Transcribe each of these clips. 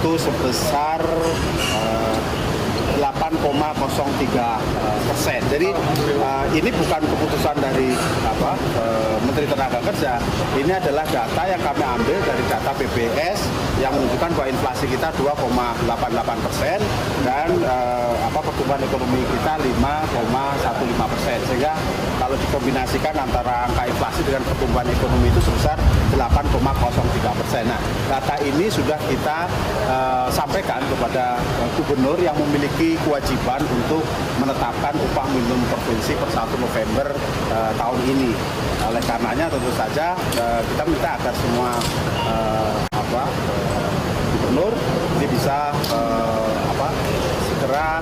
itu sebesar 8,03%. Jadi ini bukan keputusan dari Menteri Tenaga Kerja. Ini adalah data yang kami ambil dari data BPS yang menunjukkan bahwa inflasi kita 2,88% dan pertumbuhan ekonomi kita 5,15%. Sehingga kalau dikombinasikan antara angka inflasi dengan pertumbuhan ekonomi itu sebesar 8,03%. Nah, data ini sudah kita sampaikan kepada gubernur yang memiliki kewajiban untuk menetapkan upah minimum provinsi per 1 November tahun ini. Oleh karenanya tentu saja kita minta agar semua gubernur ini bisa segera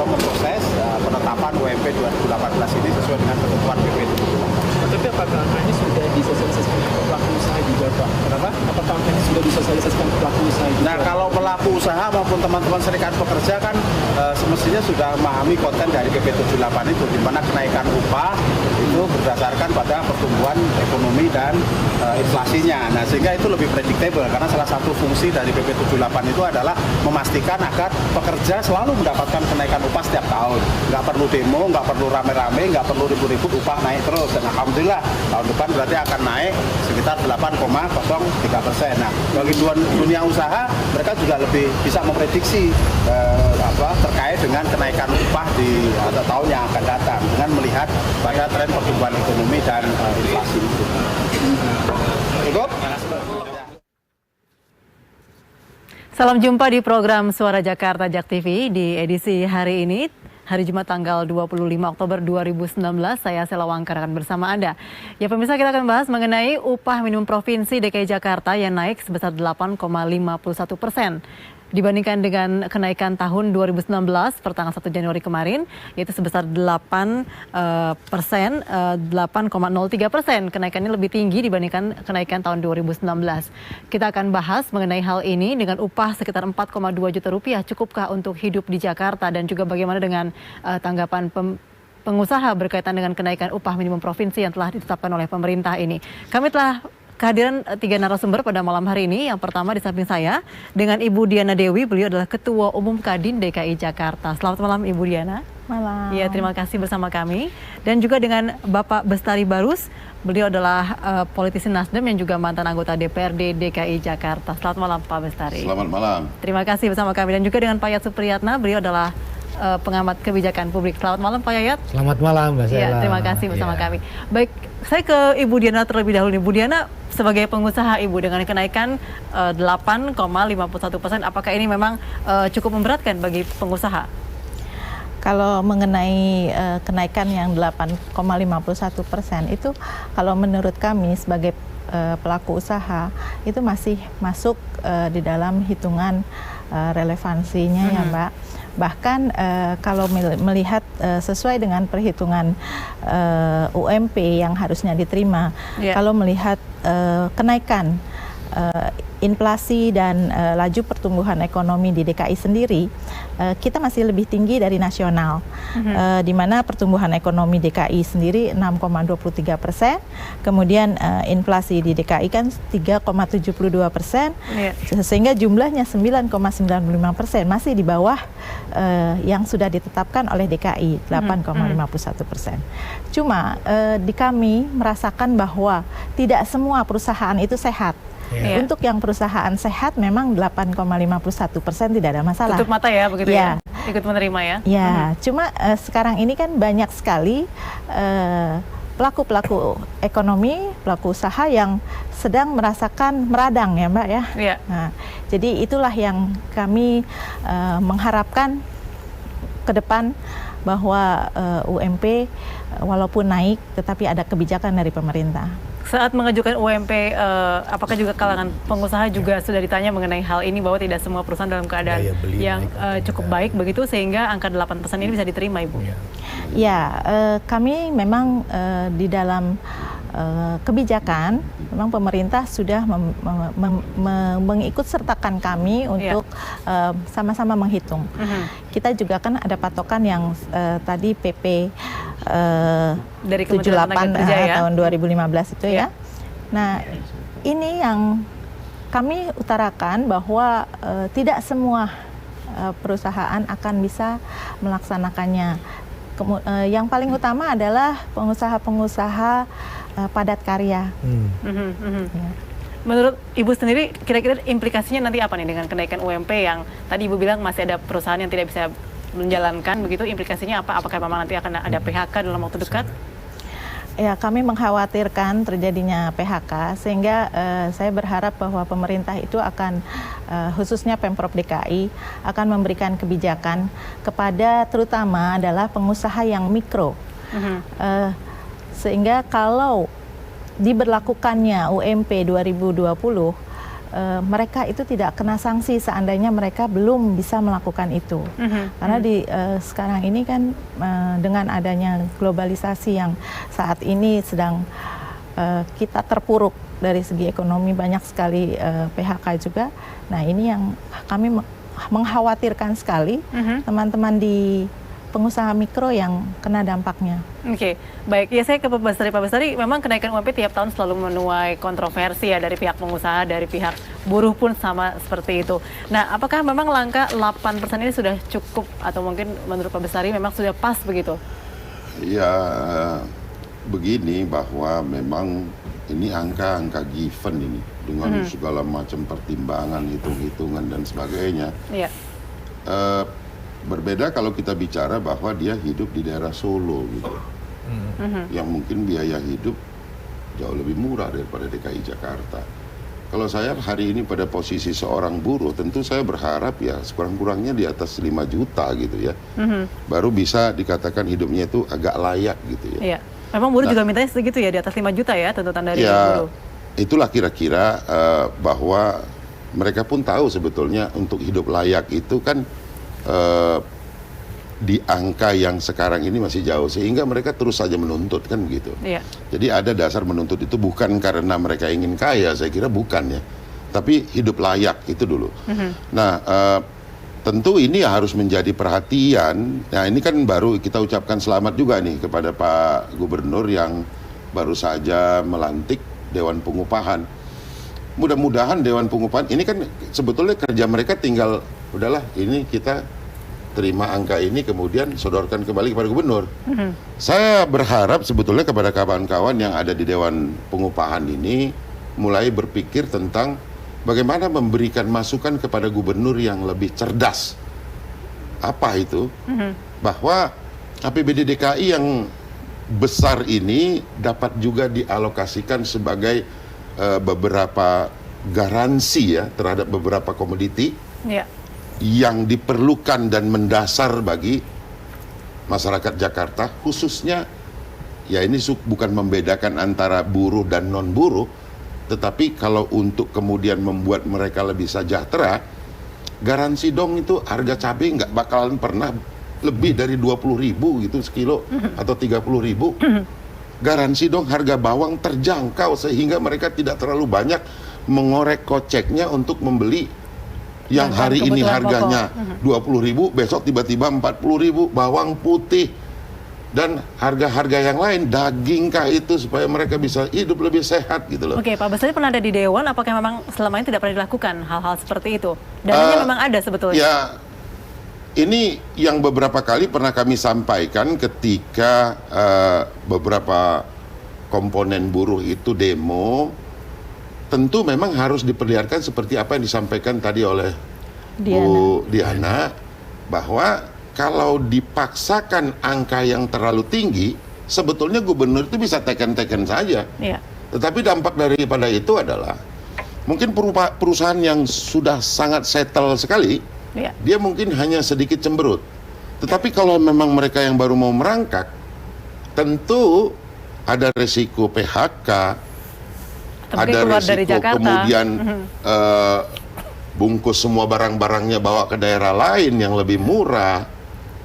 memproses penetapan UMP 2018 ini sesuai dengan ketentuan PP 78. Tapi apakah angkanya sudah disosialisasikan ke pelaku usaha juga, Pak? Kenapa? Apakah angkanya sudah disosialisasikan ke pelaku usaha juga? Nah, kalau pelaku usaha maupun teman-teman serikat pekerja kan semestinya sudah memahami konten dari PP 78 itu, di mana kenaikan upah itu berdasarkan pada pertumbuhan ekonomi dan inflasinya. Nah, sehingga itu lebih predictable karena salah satu fungsi dari PP 78 itu adalah memastikan agar pekerja selalu mendapatkan kenaikan upah setiap tahun. Nggak perlu demo, nggak perlu rame-rame, nggak perlu ribut-ribut, upah naik terus. Dan alhamdulillah tahun depan berarti akan naik sekitar 8,03%. Nah, bagi dunia usaha mereka juga lebih bisa memprediksi terkait dengan kenaikan upah di tahun yang akan datang dengan melihat pada tren pertumbuhan ekonomi dan inflasi itu. Cukup? Salam jumpa di program Suara Jakarta Jak TV di edisi hari ini. Hari Jumat tanggal 25 Oktober 2019, saya Sela Wangkar akan bersama Anda. Ya pemirsa, kita akan bahas mengenai upah minimum provinsi DKI Jakarta yang naik sebesar 8,51%. Dibandingkan dengan kenaikan tahun 2019 per tanggal 1 Januari kemarin, yaitu sebesar 8,03%. Kenaikannya lebih tinggi dibandingkan kenaikan tahun 2019. Kita akan bahas mengenai hal ini dengan upah sekitar 4,2 juta rupiah. Cukupkah untuk hidup di Jakarta dan juga bagaimana dengan tanggapan pengusaha berkaitan dengan kenaikan upah minimum provinsi yang telah ditetapkan oleh pemerintah ini. Kami telah kehadiran 3 narasumber pada malam hari ini. Yang pertama di samping saya dengan Ibu Diana Dewi, beliau adalah Ketua Umum Kadin DKI Jakarta. Selamat malam Ibu Diana. Malam. Ya, terima kasih bersama kami. Dan juga dengan Bapak Bestari Barus, beliau adalah politisi Nasdem yang juga mantan anggota DPRD DKI Jakarta. Selamat malam Pak Bestari. Selamat malam. Terima kasih bersama kami. Dan juga dengan Pak Yayat Supriyatna, beliau adalah pengamat kebijakan publik. Selamat malam Pak Yayat. Selamat malam Mbak Sela. Ya, terima kasih bersama kami. Baik, saya ke Ibu Diana terlebih dahulu. Ibu Diana, sebagai pengusaha Ibu dengan kenaikan 8,51%, apakah ini memang cukup memberatkan bagi pengusaha? Kalau mengenai kenaikan yang 8,51% itu, kalau menurut kami sebagai pelaku usaha itu masih masuk di dalam hitungan relevansinya ya Mbak. Bahkan kalau melihat sesuai dengan perhitungan UMP yang harusnya diterima, kalau melihat kenaikan inflasi dan laju pertumbuhan ekonomi di DKI sendiri, kita masih lebih tinggi dari nasional, di mana pertumbuhan ekonomi DKI sendiri 6,23%, kemudian inflasi di DKI kan 3,72%, sehingga jumlahnya 9,95%, masih di bawah yang sudah ditetapkan oleh DKI 8,51%. Cuma di kami merasakan bahwa tidak semua perusahaan itu sehat. Untuk yang perusahaan sehat memang 8,51% tidak ada masalah. Tutup mata ya begitu ya? Ikut menerima ya? Ya, cuma sekarang ini kan banyak sekali pelaku-pelaku ekonomi, pelaku usaha yang sedang merasakan meradang ya Mbak ya. Nah, jadi itulah yang kami mengharapkan ke depan bahwa UMP walaupun naik tetapi ada kebijakan dari pemerintah. Saat mengajukan UMP, apakah juga kalangan pengusaha juga sudah ditanya mengenai hal ini bahwa tidak semua perusahaan dalam keadaan yang cukup baik begitu sehingga angka 8% ini bisa diterima Ibu? Ya, kami memang di dalam kebijakan memang pemerintah sudah mengikut sertakan kami untuk sama-sama menghitung. Kita juga kan ada patokan yang tadi PP dari 78 tahun 2015 itu ya. Nah, ini yang kami utarakan bahwa tidak semua perusahaan akan bisa melaksanakannya. Yang paling utama adalah pengusaha-pengusaha padat karya. Ya. Menurut Ibu sendiri, kira-kira implikasinya nanti apa nih dengan kenaikan UMP yang tadi Ibu bilang masih ada perusahaan yang tidak bisa menjalankan, begitu implikasinya apa? Apakah memang nanti akan ada PHK dalam waktu dekat? Ya, kami mengkhawatirkan terjadinya PHK, sehingga saya berharap bahwa pemerintah itu akan, khususnya Pemprov DKI, akan memberikan kebijakan kepada terutama adalah pengusaha yang mikro. Sehingga kalau diberlakukannya UMP 2020, mereka itu tidak kena sanksi seandainya mereka belum bisa melakukan itu. Karena sekarang ini kan dengan adanya globalisasi yang saat ini sedang kita terpuruk dari segi ekonomi, banyak sekali PHK juga. Nah, ini yang kami mengkhawatirkan sekali teman-teman di pengusaha mikro yang kena dampaknya. Oke, baik. Ya, saya ke Pak Bestari. Pak Bestari, memang kenaikan UMP tiap tahun selalu menuai kontroversi ya dari pihak pengusaha, dari pihak buruh pun sama seperti itu. Nah, apakah memang langkah 8% ini sudah cukup atau mungkin menurut Pak Bestari memang sudah pas begitu? Ya, begini bahwa memang ini angka given ini dengan segala macam pertimbangan, hitung-hitungan dan sebagainya. Iya. Berbeda kalau kita bicara bahwa dia hidup di daerah Solo gitu, yang mungkin biaya hidup jauh lebih murah daripada DKI Jakarta. Kalau saya hari ini pada posisi seorang buruh, tentu saya berharap ya sekurang-kurangnya di atas 5 juta gitu ya, baru bisa dikatakan hidupnya itu agak layak gitu ya. Iya. Memang buruh juga mintanya segitu ya, di atas 5 juta ya tuntutan dari buruh. Itulah kira-kira bahwa mereka pun tahu sebetulnya untuk hidup layak itu kan di angka yang sekarang ini masih jauh, sehingga mereka terus saja menuntut kan begitu. Iya. Jadi ada dasar menuntut itu bukan karena mereka ingin kaya, saya kira bukan ya, tapi hidup layak itu dulu. Nah, tentu ini harus menjadi perhatian. Nah, ini kan baru kita ucapkan selamat juga nih kepada Pak Gubernur yang baru saja melantik Dewan Pengupahan. Mudah-mudahan Dewan Pengupahan ini kan sebetulnya kerja mereka tinggal udahlah ini kita terima angka ini kemudian sodorkan kembali kepada gubernur. Saya berharap sebetulnya kepada kawan-kawan yang ada di Dewan Pengupahan ini mulai berpikir tentang bagaimana memberikan masukan kepada gubernur yang lebih cerdas. Apa itu? Bahwa APBD DKI yang besar ini dapat juga dialokasikan sebagai beberapa garansi ya terhadap beberapa komoditi yang diperlukan dan mendasar bagi masyarakat Jakarta, khususnya ya ini bukan membedakan antara buruh dan non buruh, tetapi kalau untuk kemudian membuat mereka lebih sejahtera, garansi dong itu harga cabai nggak bakalan pernah lebih dari 20.000 gitu sekilo atau 30.000. Garansi dong harga bawang terjangkau sehingga mereka tidak terlalu banyak mengorek koceknya untuk membeli yang hari ini harganya 20.000, besok tiba-tiba 40.000 bawang putih dan harga-harga yang lain, daging kah itu, supaya mereka bisa hidup lebih sehat gitu loh. Oke, Pak Bestari pernah ada di Dewan, apakah memang selama ini tidak pernah dilakukan hal-hal seperti itu? Dananya memang ada sebetulnya. Ya, ini yang beberapa kali pernah kami sampaikan ketika beberapa komponen buruh itu demo. Tentu memang harus diperlihatkan seperti apa yang disampaikan tadi oleh Bu Diana, bahwa kalau dipaksakan angka yang terlalu tinggi, sebetulnya gubernur itu bisa teken-teken saja. Iya. Tetapi dampak daripada itu adalah mungkin perusahaan yang sudah sangat settle sekali, dia mungkin hanya sedikit cemberut. Tetapi kalau memang mereka yang baru mau merangkak, tentu ada resiko PHK, ada resiko kemudian bungkus semua barang-barangnya bawa ke daerah lain yang lebih murah.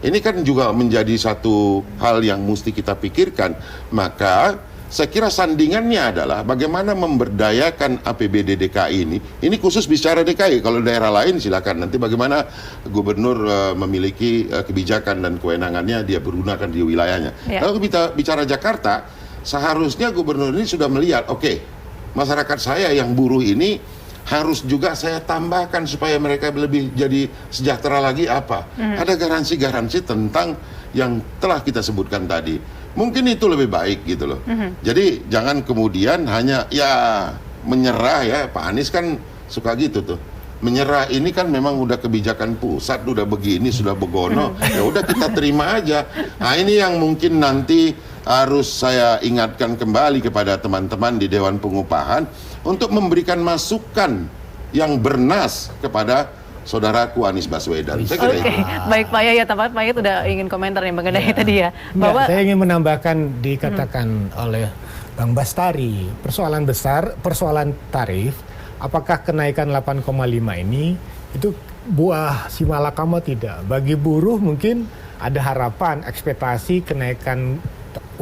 Ini kan juga menjadi satu hal yang mesti kita pikirkan. Maka saya kira sandingannya adalah bagaimana memberdayakan APBD DKI ini. Ini khusus bicara DKI, kalau daerah lain silakan. Nanti bagaimana gubernur memiliki kebijakan dan kewenangannya dia bergunakan di wilayahnya. Kalau kita bicara Jakarta, seharusnya gubernur ini sudah melihat, oke, masyarakat saya yang buruh ini harus juga saya tambahkan supaya mereka lebih jadi sejahtera lagi apa? Ada garansi-garansi tentang yang telah kita sebutkan tadi. Mungkin itu lebih baik gitu loh. Jadi jangan kemudian hanya ya menyerah ya. Pak Anies kan suka gitu tuh. Menyerah ini kan memang udah kebijakan pusat, udah begini, sudah begono, ya udah kita terima aja. Nah ini yang mungkin nanti harus saya ingatkan kembali kepada teman-teman di Dewan Pengupahan untuk memberikan masukan yang bernas kepada saudaraku Anies Baswedan. Saya kira itu. Baik Pak Yayat, Pak Yayat udah ingin komentar nih mengenai tadi ya. Bahwa saya ingin menambahkan dikatakan oleh Bang Bastari, persoalan besar, persoalan tarif. Apakah kenaikan 8,5 ini itu buah si malakama tidak? Bagi buruh mungkin ada harapan, ekspektasi kenaikan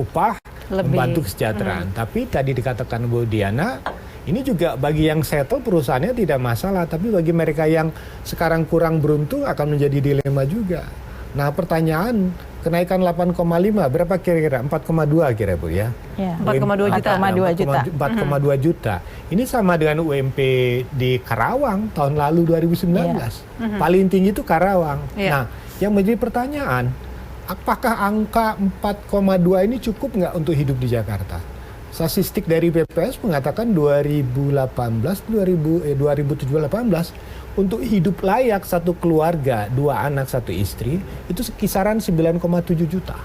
upah membantu kesejahteraan. Tapi tadi dikatakan Bu Diana, ini juga bagi yang settle perusahaannya tidak masalah. Tapi bagi mereka yang sekarang kurang beruntung akan menjadi dilema juga. Nah pertanyaan, kenaikan 8,5 berapa kira-kira? 4,2 kira Bu ya? 4,2 juta. 4,2 juta. Ini sama dengan UMP di Karawang tahun lalu 2019. Paling tinggi itu Karawang. Nah, yang menjadi pertanyaan, apakah angka 4,2 ini cukup nggak untuk hidup di Jakarta? Statistik dari BPS mengatakan 2017-18 untuk hidup layak satu keluarga, 2 anak, 1 istri, itu kisaran 9,7 juta.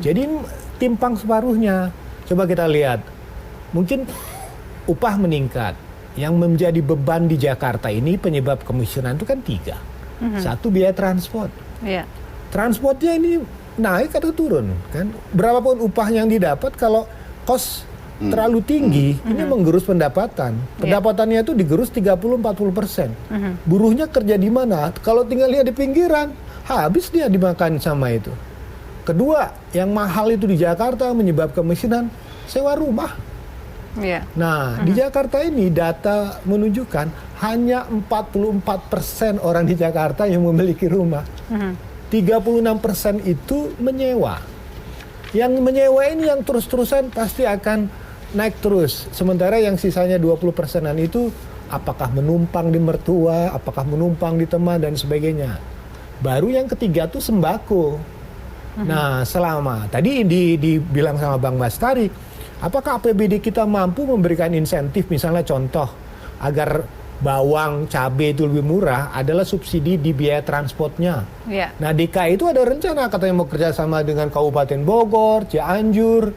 Jadi timpang separuhnya. Coba kita lihat, mungkin upah meningkat. Yang menjadi beban di Jakarta ini penyebab kemiskinan itu kan 3. Satu, biaya transport. Transportnya ini naik atau turun, kan? Berapapun upah yang didapat, kalau kos terlalu tinggi, ini menggerus pendapatan. Pendapatannya itu digerus 30-40%. Buruhnya kerja di mana? Kalau tinggal lihat di pinggiran, habis dia dimakan sama itu. Kedua, yang mahal itu di Jakarta menyebabkan kemiskinan, sewa rumah. Nah, di Jakarta ini data menunjukkan hanya 44% orang di Jakarta yang memiliki rumah. 36% itu menyewa. Yang menyewa ini yang terus-terusan pasti akan naik terus. Sementara yang sisanya 20%-an itu apakah menumpang di mertua, apakah menumpang di teman dan sebagainya. Baru yang ketiga tuh sembako. Nah, selama tadi dibilang sama Bang Bastari, apakah APBD kita mampu memberikan insentif, misalnya contoh agar bawang, cabai itu lebih murah adalah subsidi di biaya transportnya. Nah, DKI itu ada rencana katanya mau kerjasama dengan Kabupaten Bogor, Cianjur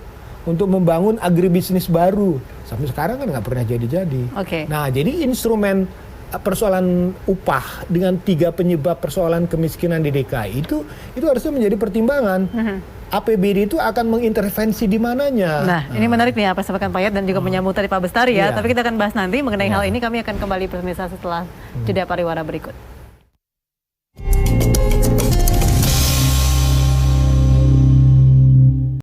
untuk membangun agribisnis baru. Sampai sekarang kan nggak pernah jadi-jadi. Nah, jadi instrumen persoalan upah dengan 3 penyebab persoalan kemiskinan di DKI itu harusnya menjadi pertimbangan. APBD itu akan mengintervensi di mananya. Nah, ini menarik nih apa yang disampaikan Pak Yayat dan juga menyambut tadi Pak Bestari ya. Tapi kita akan bahas nanti mengenai hal ini. Kami akan kembali pemirsa setelah jeda pariwara berikut.